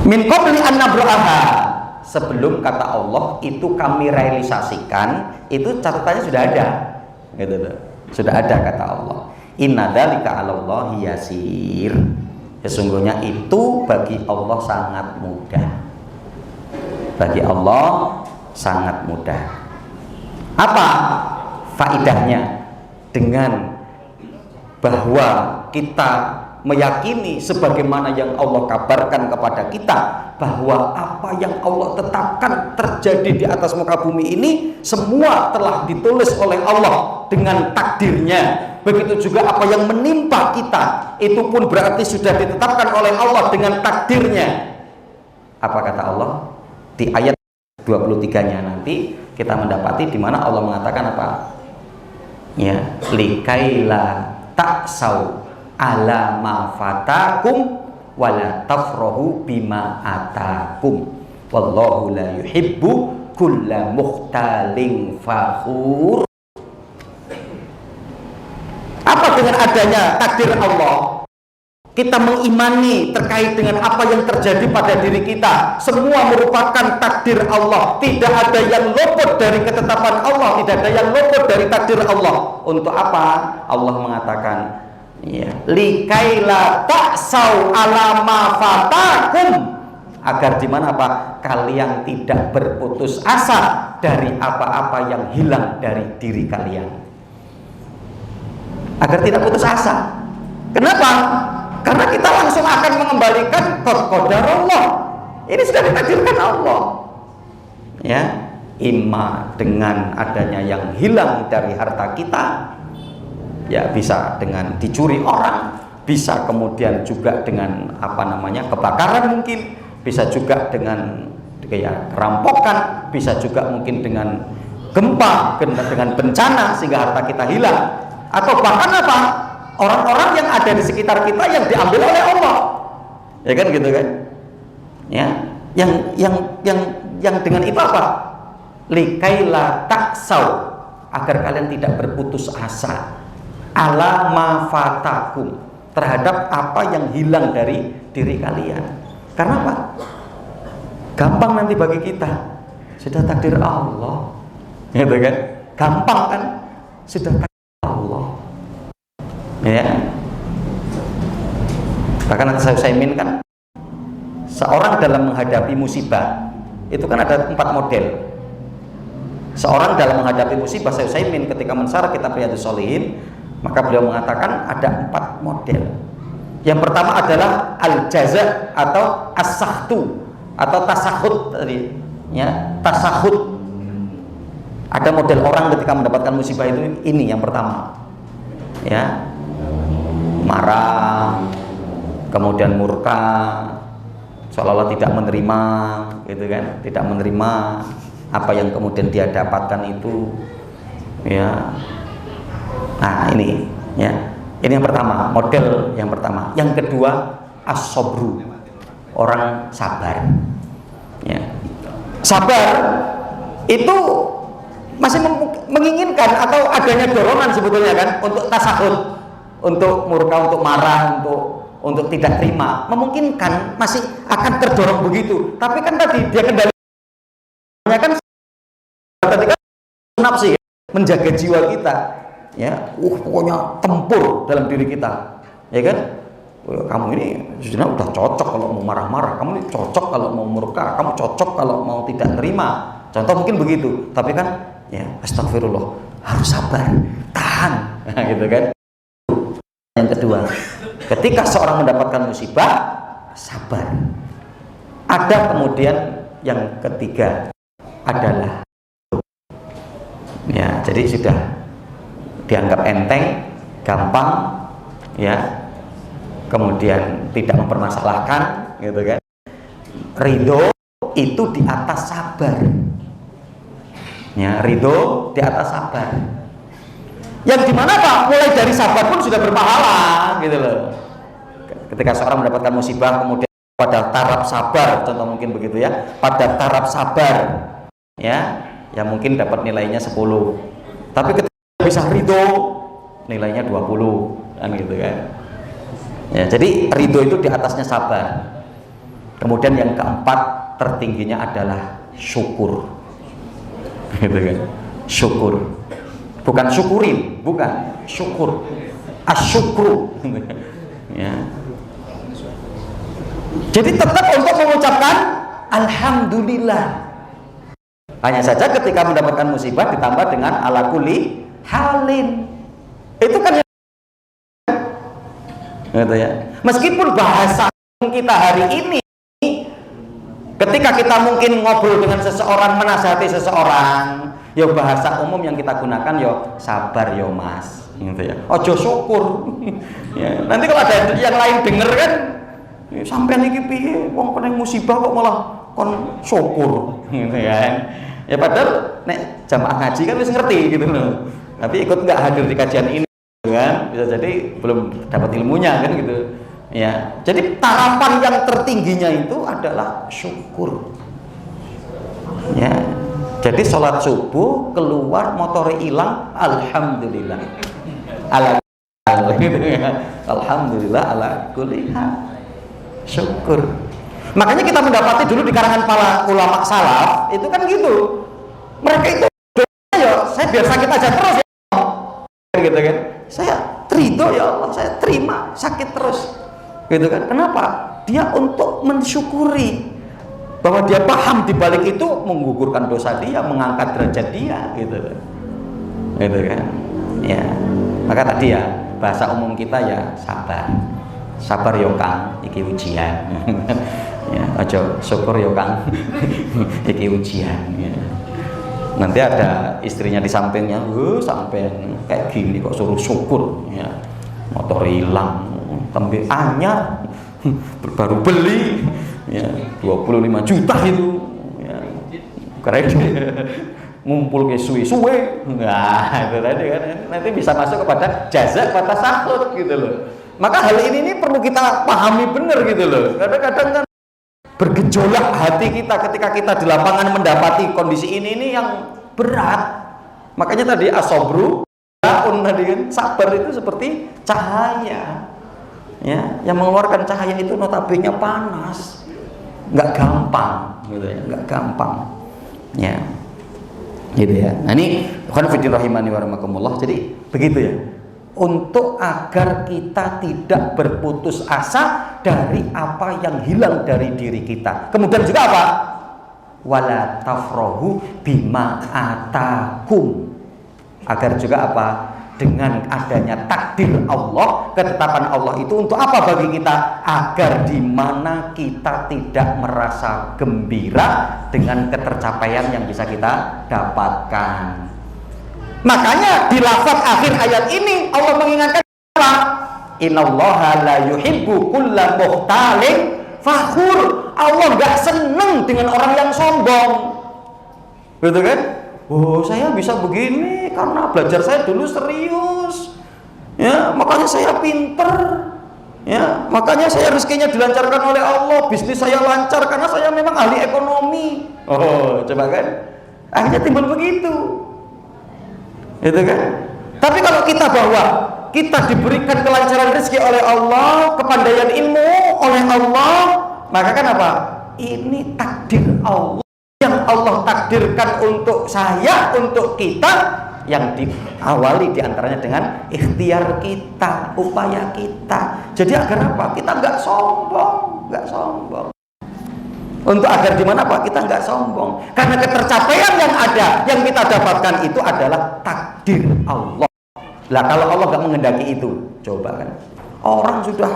Min qabli an nabra'aha, sebelum kata Allah itu kami realisasikan, itu catatannya sudah ada, gitu loh. Sudah ada kata Allah. Inna dzalika 'alallahi yasir. Sesungguhnya itu bagi Allah sangat mudah. Bagi Allah sangat mudah. Apa faidahnya dengan bahwa kita meyakini sebagaimana yang Allah kabarkan kepada kita, bahwa apa yang Allah tetapkan terjadi di atas muka bumi ini semua telah ditulis oleh Allah dengan takdirnya. Begitu juga apa yang menimpa kita itu pun berarti sudah ditetapkan oleh Allah dengan takdirnya. Apa kata Allah di ayat 23-nya nanti kita mendapati di mana Allah mengatakan apa? Ya, likaila taksau ala ma fatakum wala tafrahu bima atakum wallahu la yuhibbu kulla mukhtalin fakhur. Apa dengan adanya takdir Allah, kita mengimani terkait dengan apa yang terjadi pada diri kita, semua merupakan takdir Allah, tidak ada yang luput dari ketetapan Allah, tidak ada yang luput dari takdir Allah. Untuk apa? Allah mengatakan, ya, likaila ta'sau ala ma fatakum, agar di mana Pak, kalian tidak berputus asa dari apa-apa yang hilang dari diri kalian. Agar tidak putus asa. Kenapa? Karena kita langsung akan mengembalikan qadar Allah. Ini sudah ditakdirkan Allah. Ya, imma dengan adanya yang hilang dari harta kita, ya, bisa dengan dicuri orang, bisa kemudian juga dengan apa namanya kebakaran mungkin, bisa juga dengan kayak kerampokan, bisa juga mungkin dengan gempa, dengan bencana sehingga harta kita hilang, atau bahkan apa, orang-orang yang ada di sekitar kita yang diambil oleh Allah, ya kan gitu kan, ya, yang dengan itu apa, likaila taksau, agar kalian tidak berputus asa, ala ma fatakum, terhadap apa yang hilang dari diri kalian. Karena apa? Gampang nanti bagi kita, sudah takdir Allah, gitu kan? Gampang kan? Sudah takdir Allah, ya. Bahkan saya Utsaimin kan, seorang dalam menghadapi musibah itu kan ada 4 model. Seorang dalam menghadapi musibah, saya Utsaimin ketika mensyarah kitab Riyadhus Shalihin, maka beliau mengatakan ada 4 model. Yang pertama adalah al-jaza atau as-sakhtu atau tasahud tadi, ya, tasahud. Ada model orang ketika mendapatkan musibah itu, ini yang pertama, ya, marah, kemudian murka, seolah-olah tidak menerima, gitu kan, tidak menerima apa yang kemudian dia dapatkan itu, ya. Nah ini, ya, ini yang pertama, model yang pertama. Yang kedua, as-sabru, orang sabar, ya. Sabar itu masih menginginkan atau adanya dorongan sebetulnya kan untuk tasahud, untuk murka, untuk marah, untuk tidak terima, memungkinkan masih akan terdorong begitu. Tapi kan tadi dia kendalinya kan ketika nafsi, menjaga jiwa kita, ya, pokoknya tempur dalam diri kita, ya kan. Kamu ini sudah cocok kalau mau marah-marah, kamu ini cocok kalau mau murka, kamu cocok kalau mau tidak terima. Contoh mungkin begitu. Tapi kan, ya, astagfirullah, harus sabar, tahan, nah, gitu kan. Yang kedua, ketika seorang mendapatkan musibah, sabar. Ada kemudian yang ketiga adalah, ya, jadi sudah dianggap enteng, gampang, ya, kemudian tidak mempermasalahkan, gitu kan. Ridho itu di atas sabar, ya, ridho di atas sabar. Yang dimana Pak, mulai dari sabar pun sudah berpahala, gitu loh. Ketika seorang mendapatkan musibah, kemudian pada taraf sabar, contoh mungkin begitu ya, pada taraf sabar, ya, ya mungkin dapat nilainya 10. Tapi ketika bisa ridho, nilainya 20, kan gitu kan. Ya, jadi ridho itu di atasnya sabar. Kemudian yang keempat, tertingginya adalah syukur, gitu kan. Syukur, bukan syukurin, bukan, syukur, asyukru, ya. Jadi tetap untuk mengucapkan alhamdulillah. Hanya saja ketika mendapatkan musibah ditambah dengan ala kulli halin, itu kan, gitu ya. Meskipun bahasa kita hari ini, ketika kita mungkin ngobrol dengan seseorang, menasihati seseorang, ya bahasa umum yang kita gunakan, ya sabar ya mas, gitu ya. Ojo syukur, ya. Nanti kalau ada yang lain denger kan, sampean iki piye, wong kena musibah kok malah kon syukur, gitu kan. Ya padahal nek jamaah ngaji kan wis ngerti gitu loh. Tapi ikut nggak hadir di kajian ini, kan bisa jadi belum dapat ilmunya kan gitu. Ya, jadi tarapan yang tertingginya itu adalah syukur. Ya, jadi sholat subuh keluar motornya hilang, alhamdulillah. Alhamdulillah ala kulli hal. Syukur. Makanya kita mendapati dulu di karangan para ulama salaf itu kan gitu. Mereka itu ya, saya biar sakit aja terus ya, gitu kan. Saya ridho ya Allah, saya terima sakit terus. Gitu kan. Kenapa? Dia untuk mensyukuri bahwa dia paham di balik itu menggugurkan dosa dia, mengangkat derajat dia, gitu. Gitu kan. Ya. Maka tadi ya bahasa umum kita ya sabar. Sabar yo Kang, iki ujian. Ya, aja syukur yo Kang. Iki ujian, ya. Nanti ada istrinya di sampingnya, sampean kayak gini kok suruh syukur, ya. Motor hilang, tembe anyar, baru beli, ya 25 juta itu ya kredit ngumpul ke suwe-suwe, nah itu tadi kan nanti bisa masuk kepada jaza kata sahut gitu loh. Maka hal ini perlu kita pahami benar gitu loh. Kadang-kadang kan bergejolak hati kita ketika kita di lapangan mendapati kondisi ini yang berat. Makanya tadi asobru tadi kan, sabar itu seperti cahaya ya, yang mengeluarkan cahaya itu notabene panas, nggak gampang gitu ya, nggak gampang ya gitu ya. Nah ini khonfidin rahimani warahmatullah. Jadi begitu ya, untuk agar kita tidak berputus asa dari apa yang hilang dari diri kita. Kemudian juga apa? Wala tafrahu bima atakum. Agar juga apa? Dengan adanya takdir Allah, ketetapan Allah itu untuk apa bagi kita? Agar di mana kita tidak merasa gembira dengan ketercapaian yang bisa kita dapatkan. Makanya di lafaz akhir ayat ini Allah mengingatkan apa? Innallaha la yuhibbu kulla mukhtalin fakhur. Allah nggak seneng dengan orang yang sombong. Betul kan? Oh, saya bisa begini karena belajar saya dulu serius. Ya, makanya saya pinter. Ya, makanya saya rezekinya dilancarkan oleh Allah, bisnis saya lancar karena saya memang ahli ekonomi. Oh, coba kan? Akhirnya timbul begitu. Itu kan? Tapi kalau kita bahwa kita diberikan kelancaran rezeki oleh Allah, kepandaian ilmu oleh Allah, maka kan apa? Ini takdir Allah yang Allah takdirkan untuk saya, untuk kita, yang diawali diantaranya dengan ikhtiar kita, upaya kita. Jadi agar apa? Kita nggak sombong, nggak sombong. Untuk agar di mana Pak? Kita nggak sombong. Karena ketercapaian yang ada, yang kita dapatkan itu adalah takdir Allah. Lah kalau Allah nggak menghendaki itu, coba kan? Orang sudah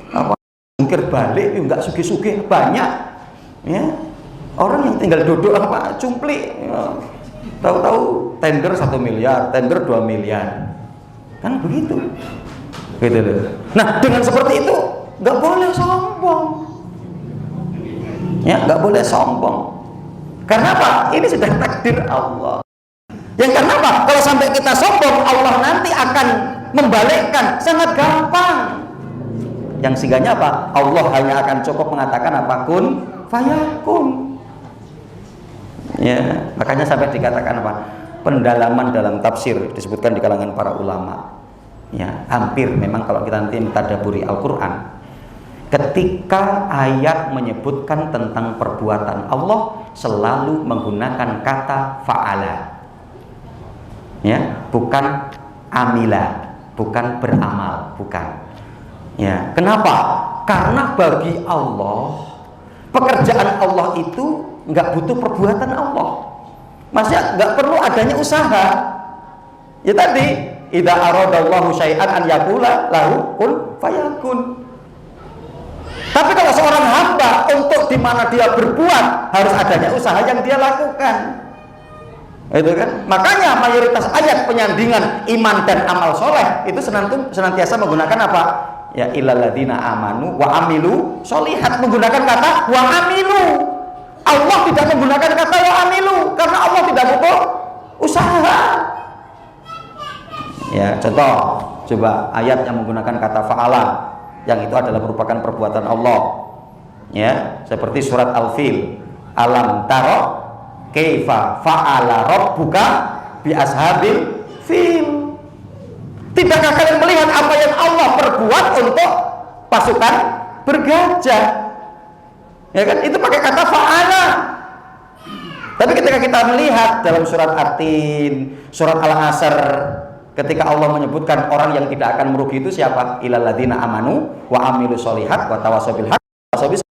apa? Mungkir balik, nggak sugih-sugih banyak, ya. Orang yang tinggal duduk apa? Cumpli, ya. Tahu-tahu tender 1 miliar, tender 2 miliar, kan begitu, gitu loh. Nah dengan seperti itu nggak boleh sombong. Ya, nggak boleh sombong. Karena apa? Ini sudah takdir Allah. Yang karena apa? Kalau sampai kita sombong, Allah nanti akan membalikkan, sangat gampang. Yang singgahnya apa? Allah hanya akan cukup mengatakan apa? Kun fayakun. Ya, makanya sampai dikatakan apa? Pendalaman dalam tafsir disebutkan di kalangan para ulama. Ya, hampir memang kalau kita nanti mentadaburi Al-Qur'an, ketika ayat menyebutkan tentang perbuatan Allah selalu menggunakan kata fa'ala, ya, bukan amila, bukan beramal, bukan. Ya, kenapa? Karena bagi Allah pekerjaan Allah itu nggak butuh perbuatan Allah. Maksudnya nggak perlu adanya usaha. Ya tadi, idza aradallahu syai'an an yaqula lahu kun fayakun. Tapi kalau seorang hamba untuk di mana dia berbuat harus adanya usaha yang dia lakukan. Itu kan? Makanya mayoritas ayat penyandingan iman dan amal soleh itu senantiasa menggunakan apa? Ya illalladzina amanu wa amilu sholihat, menggunakan kata wa amilu. Allah tidak menggunakan kata wa amilu karena Allah tidak butuh usaha. Ya, contoh coba ayat yang menggunakan kata fa'ala, yang itu adalah merupakan perbuatan Allah. Ya, seperti surat Al-Fil. Alam taro kaifa fa'ala rabbuka bi ashabil fil. Tidakkah kalian melihat apa yang Allah perbuat untuk pasukan bergajah? Ya kan, itu pakai kata fa'ala. Tapi ketika kita melihat dalam surat At-Tin, surat Al-Asr, ketika Allah menyebutkan orang yang tidak akan merugi itu siapa? Illalladzina amanu wa amilu sholihat wa tawassaw bil haqq wa tawassaw bis.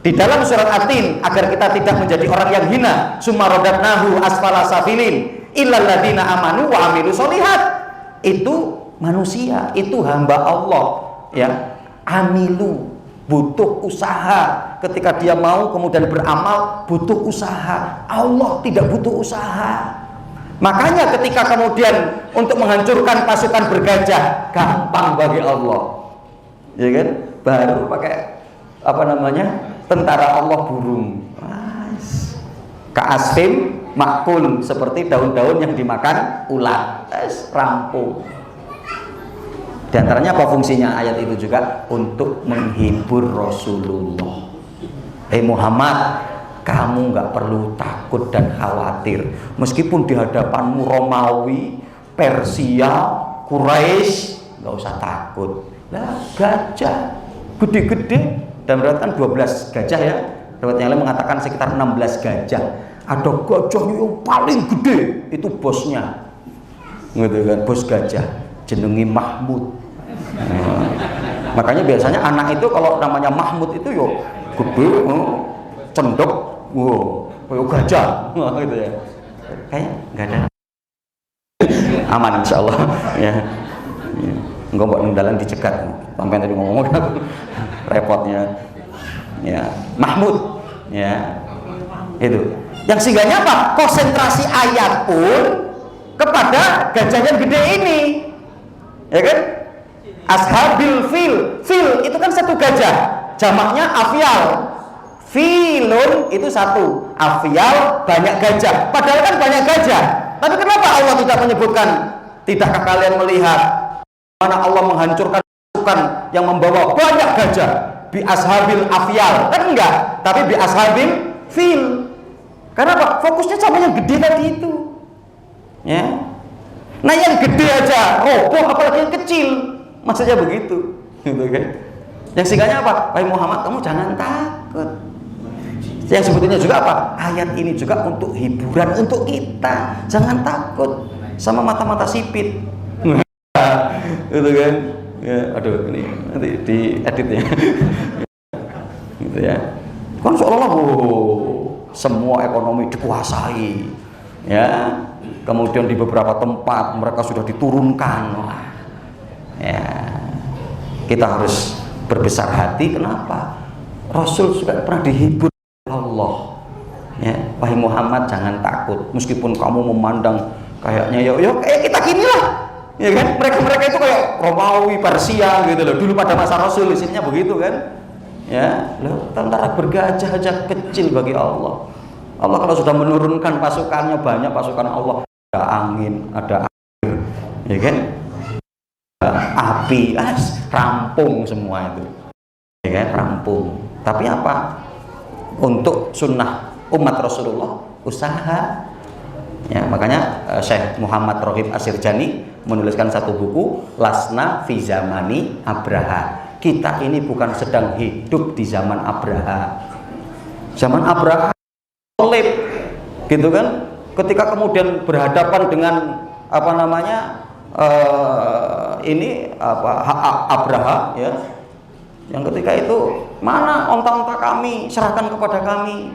Di dalam surat At-Tin, agar kita tidak menjadi orang yang hina, summa radadnahu asfala safilin illalladzina amanu wa amilu sholihat. Itu manusia, itu hamba Allah, ya. Amilu, butuh usaha. Ketika dia mau kemudian beramal, butuh usaha. Allah tidak butuh usaha. Makanya ketika kemudian untuk menghancurkan pasukan bergajah gampang bagi Allah, ya kan? Baru pakai apa namanya? tentara Allah burung. Ka'asfim makul, seperti daun-daun yang dimakan ulat. Rampung. Di antaranya apa fungsinya ayat itu juga? Untuk menghibur Rasulullah. Muhammad, kamu nggak perlu takut dan khawatir. Meskipun di hadapanmu Romawi, Persia, Quraisy, nggak usah takut. Lah, gajah gede-gede, dan berarti kan 12 gajah ya. Riwayat yang lain mengatakan sekitar 16 gajah. Ada gajah yang paling gede, itu bosnya, gitu kan, bos gajah, jenengi Mahmud. Makanya biasanya anak itu kalau namanya Mahmud itu yo gede, cendok, gajah, gitu ya. Kayak nggak ada. Aman insya Allah ya. Enggak buat nendalan dicegat sampai tadi ngomong repotnya ya. Mahmud ya, itu yang sehingganya apa, konsentrasi ayat pun kepada gajah yang gede ini ya kan. Ashabil fil itu kan satu gajah, jamaknya afial. Filun itu satu, afial banyak gajah, padahal kan banyak gajah. Tapi kenapa Allah tidak menyebutkan? Tidakkah kalian melihat mana Allah menghancurkan pasukan yang membawa banyak gajah? Bi ashabil afial, kan enggak, tapi bi ashabil fil. Kenapa? Fokusnya sama yang gede tadi itu ya. Nah yang gede aja roboh, apalagi yang kecil, maksudnya begitu, gitu kan. Yang singkatnya apa? Wahai Muhammad, kamu jangan takut. Yang sebetulnya juga apa? Ayat ini juga untuk hiburan untuk kita. Jangan takut sama mata-mata sipit. Gitu kan? Ya, aduh ini nanti diedit ya. Gitu ya. Kan seolah-olah semua ekonomi dikuasai. Ya. Kemudian di beberapa tempat mereka sudah diturunkan. Ya. Kita harus berbesar hati. Kenapa? Rasul juga pernah dihibur Allah ya. Wahai Muhammad, jangan takut, meskipun kamu memandang kayaknya ya kayak kita gini lah ya kan. Mereka itu kayak Romawi, Persia gitu loh dulu pada masa Rasul, isinya begitu kan ya. Loh, tentara bergajah aja kecil bagi Allah. Allah kalau sudah menurunkan pasukannya banyak, pasukan Allah, ada angin, ada air ya kan, api, rampung semua itu ya kan, rampung. Tapi apa? Untuk sunnah umat Rasulullah usaha ya. Makanya Syekh Muhammad Rohib Asirjani menuliskan satu buku, Lasna fi zamani Abraha. Kita ini bukan sedang hidup di zaman Abraha. Zaman Abraha solid gitu kan. Ketika kemudian berhadapan dengan apa namanya Abraha ya, yang ketika itu, mana onta-onta kami, serahkan kepada kami.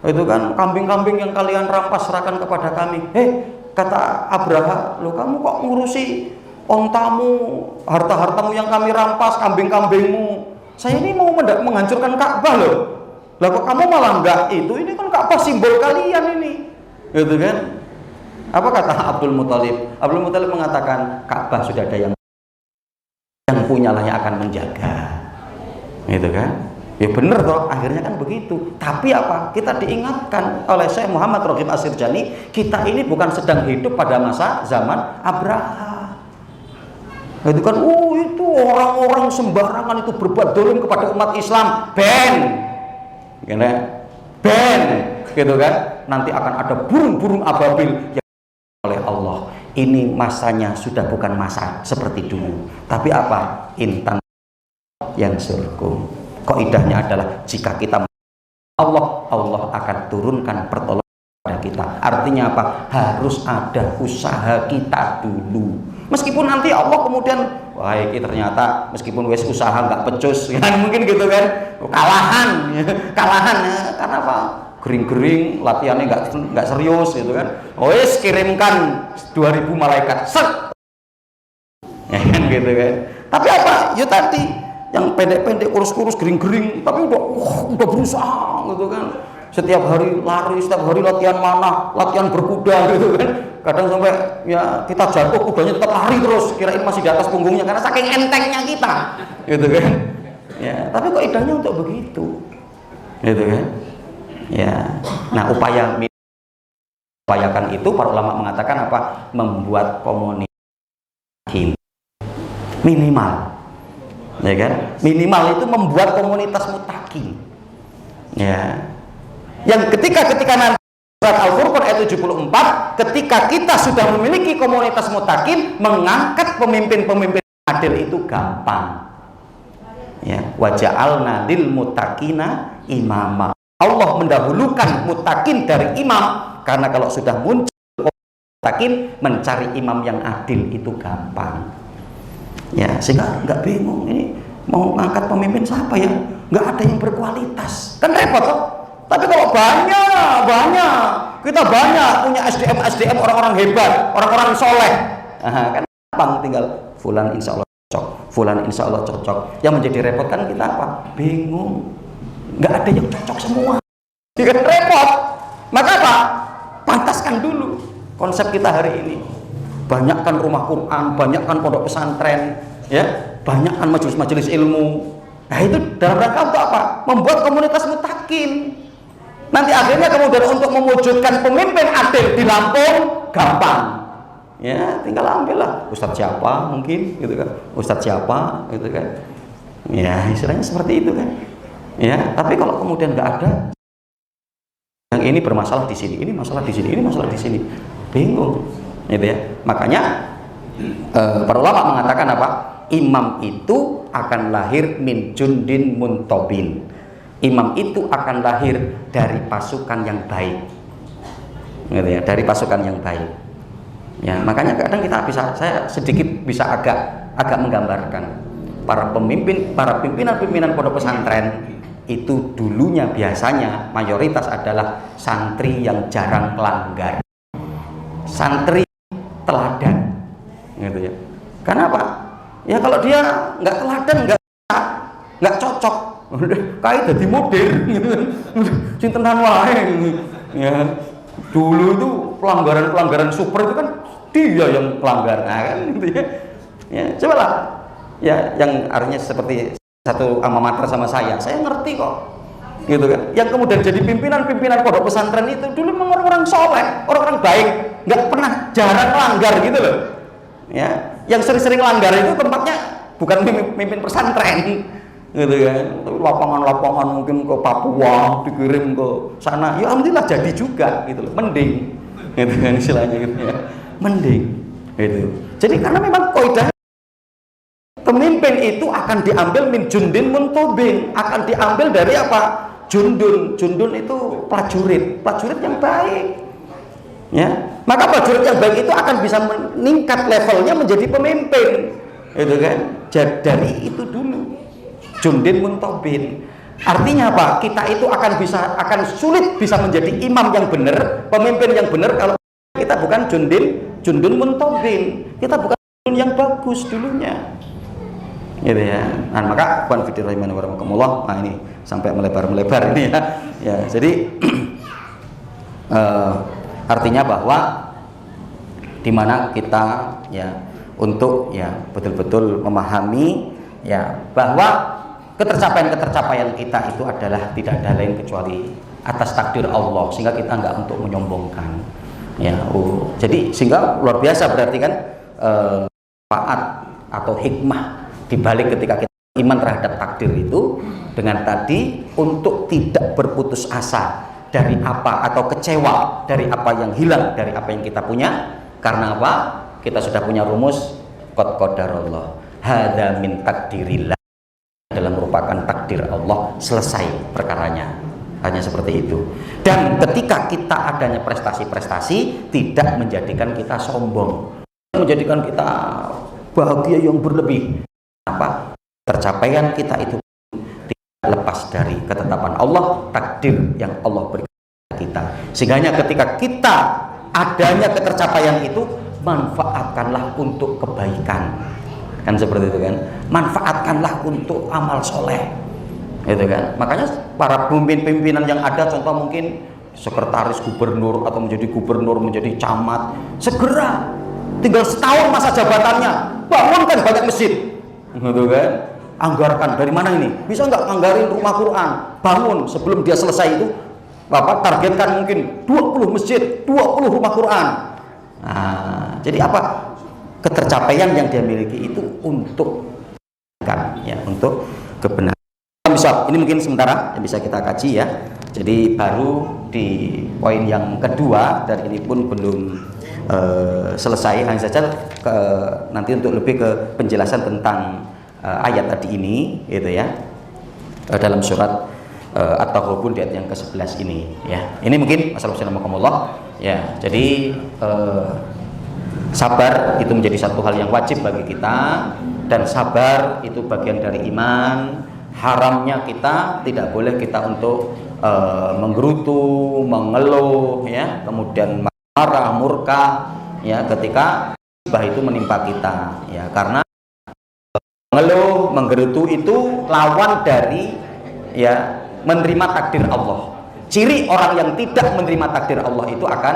Itu kan kambing-kambing yang kalian rampas, serahkan kepada kami. Kata Abraha, loh kamu kok ngurusi ontamu, harta-hartamu yang kami rampas, kambing-kambingmu. Saya ini mau menghancurkan Ka'bah loh. Lah kok kamu malah enggak, ini kan Ka'bah simbol kalian ini. Gitu kan? Apa kata Abdul Muthalib? Abdul Muthalib mengatakan, Ka'bah sudah ada yang punyalah yang akan menjaga. Gitu kan? Ya bener toh, akhirnya kan begitu. Tapi apa? Kita diingatkan oleh Syekh Muhammad Rohib Asirjani, kita ini bukan sedang hidup pada masa zaman Abraha. Itu kan, itu orang-orang sembarangan itu berbuat dolim kepada umat Islam, gitu, gitu kan? Nanti akan ada burung-burung ababil yang oleh Allah. Ini masanya sudah bukan masa seperti dulu. Tapi apa? Intan yang surkum. Kaidahnya adalah jika kita Allah akan turunkan pertolongan pada kita. Artinya apa? Harus ada usaha kita dulu. Meskipun nanti Allah kemudian, wah ini ternyata meskipun wes usaha nggak pecus, kan mungkin gitu kan, kalahan, karena apa? Gering-gering, latihannya nggak serius gitu kan. Wes kirimkan 2000 malaikat, set, ya kan gitu kan. Tapi apa? Ya tadi yang pendek-pendek, kurus-kurus, gering-gering, tapi udah berusaha gitu kan. Setiap hari lari, setiap hari latihan mana, latihan berkuda gitu kan. Kadang sampai ya kita jatuh, kudanya tetap lari terus, kirain masih di atas punggungnya karena saking entengnya kita, gitu kan. Ya, tapi kok idahnya untuk begitu. gitu kan? Ya, nah upayakan itu para ulama mengatakan apa? Membuat komunitas minimal, ya kan? Minimal itu membuat komunitas mutakin, ya. Yang ketika nanti surat Al-Furqan ayat 74, ketika kita sudah memiliki komunitas mutakin, mengangkat pemimpin-pemimpin adil itu gampang. Ya, waja'alna lil muttaqina imama. Allah mendahulukan mutakin dari imam, karena kalau sudah muncul mutakin, mencari imam yang adil itu gampang. Ya, sehingga nggak bingung ini mau ngangkat pemimpin siapa ya, nggak ada yang berkualitas, kan repot kok. Tapi kalau banyak kita punya SDM orang-orang hebat, orang-orang soleh, kan gampang, tinggal fulan insya Allah cocok, fulan insya Allah cocok. Yang menjadi repot kan kita apa? Bingung, nggak ada yang cocok semua, kan repot. Maka apa? Pantaskan dulu konsep kita hari ini. Banyakkan rumah Quran, banyakkan pondok pesantren, ya, banyakkan majelis-majelis ilmu. Nah itu dalam rangka untuk apa? Membuat komunitas mutakin. Nanti akhirnya kemudian untuk mewujudkan pemimpin adil di Lampung gampang. Ya, tinggal ambillah ustadz siapa mungkin, gitu kan? Ustadz siapa, gitu kan? Ya, istilahnya seperti itu kan? Ya, tapi kalau kemudian nggak ada, yang ini bermasalah di sini, ini masalah di sini, ini masalah di sini, bingung. Gitu ya. Makanya para ulama mengatakan apa? Imam itu akan lahir min jundin muntobin. Imam itu akan lahir dari pasukan yang baik. Gitu ya, dari pasukan yang baik. Ya, makanya kadang saya sedikit bisa agak menggambarkan para pimpinan pondok pesantren itu dulunya biasanya mayoritas adalah santri yang jarang melanggar. Santri teladan, gitu ya. Karena apa? Ya kalau dia nggak teladan, nggak cocok, kayak jadi model, gitu. Cintenan wae, ya. Dulu itu pelanggaran super itu kan dia yang pelanggar, nah, kan, gitu ya. Ya, cobalah, ya, yang artinya seperti satu alma mater sama saya ngerti kok, gitu kan. Yang kemudian jadi pimpinan pondok pesantren itu dulu memang orang-orang soleh, orang-orang baik, nggak pernah jarang langgar gitu loh. Ya, yang sering-sering langgar itu tempatnya bukan mimpin pesantren, gitu kan. Lapangan-lapangan mungkin ke Papua dikirim ke sana, ya alhamdulillah jadi juga, gitu loh. Mending, gitu kan istilahnya gitu ya. Mending, gitu. Jadi karena memang kaidah pemimpin itu akan diambil min jundin muntobin, akan diambil dari apa? Jundun itu prajurit yang baik, ya. Maka prajurit yang baik itu akan bisa meningkat levelnya menjadi pemimpin, itu kan. Dari itu dulu jundin muntobin. Artinya apa? Kita itu akan sulit bisa menjadi imam yang benar, pemimpin yang benar kalau kita bukan jundun muntobin. Kita bukan jundun yang bagus dulunya. Gitu ya. Nah, maka nah ini sampai melebar ini ya. Ya, jadi artinya bahwa dimana kita ya untuk ya betul-betul memahami ya bahwa ketercapaian kita itu adalah tidak ada lain kecuali atas takdir Allah, sehingga kita enggak untuk menyombongkan ya. Jadi sehingga luar biasa berarti kan manfaat atau hikmah dibalik ketika kita iman terhadap takdir itu dengan tadi untuk tidak berputus asa dari apa atau kecewa dari apa yang hilang dari apa yang kita punya. Karena apa? Kita sudah punya rumus qad qadarallah hadza min takdirillah, adalah merupakan takdir Allah, selesai perkaranya, hanya seperti itu. Dan ketika kita adanya prestasi-prestasi tidak menjadikan kita sombong, menjadikan kita bahagia yang berlebih. Apa? Tercapaian kita itu tidak lepas dari ketetapan Allah, takdir yang Allah berikan kepada kita. Sehingga ketika kita adanya ketercapaian itu, manfaatkanlah untuk kebaikan. Kan seperti itu kan? Manfaatkanlah untuk amal soleh. Gitu kan? Makanya para pimpinan yang ada, contoh mungkin sekretaris gubernur atau menjadi gubernur, menjadi camat, segera tinggal setahun masa jabatannya bangunkan banyak masjid. Gitu kan? anggarkan dari mana ini? Bisa nggak anggarin rumah Quran? Bangun sebelum dia selesai itu, Bapak targetkan mungkin 20 masjid, 20 rumah Quran. Nah, jadi apa? Ketercapaian yang dia miliki itu untuk untuk kebenaran. Bisa, ini mungkin sementara yang bisa kita kaji ya. Jadi baru di poin yang kedua, dan ini pun belum selesai, hanya saja nanti untuk lebih ke penjelasan tentang ayat tadi ini, gitu ya, dalam surat At-Taghabun di ayat yang ke-11 ini, ya. Ini mungkin masalah ya. Jadi sabar itu menjadi satu hal yang wajib bagi kita, dan sabar itu bagian dari iman. Haramnya kita tidak boleh kita untuk menggerutu, mengeluh, ya, kemudian marah, murka, ya, ketika musibah itu menimpa kita, ya, karena mengeluh, menggerutu itu lawan dari, ya, menerima takdir Allah. Ciri orang yang tidak menerima takdir Allah itu akan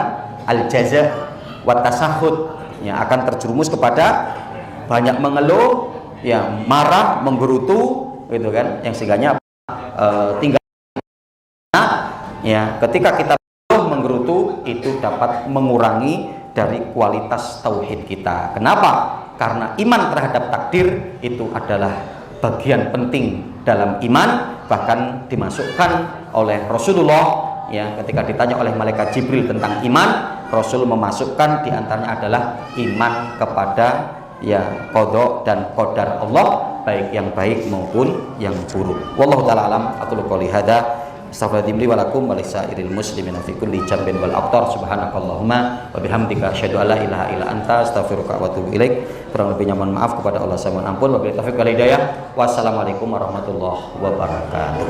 al-jaza wa tasahud, ya, akan terjerumus kepada banyak mengeluh, ya, marah, menggerutu, gitu kan, yang segalanya tinggal. Ya, ketika kita menggerutu itu dapat mengurangi dari kualitas tauhid kita. Kenapa? Karena iman terhadap takdir itu adalah bagian penting dalam iman, bahkan dimasukkan oleh Rasulullah, ya, ketika ditanya oleh malaikat Jibril tentang iman, Rasul memasukkan diantaranya adalah iman kepada, ya, qada dan qadar Allah, baik yang baik maupun yang buruk. Wallahu taala alam. Aqulu qouli hadza astaghfirullahi wa lakum wa lisairil muslimina fi kulli jambin wal aqtar. Subhanakallahumma wa bihamdika asyhadu an la ilaha illa anta astaghfiruka wa atubu ilaik. Kurang lebihnya mohon maaf, kepada Allah saya mohon ampun. Wabillahi taufiq wal hidayah. Wassalamualaikum warahmatullahi wabarakatuh.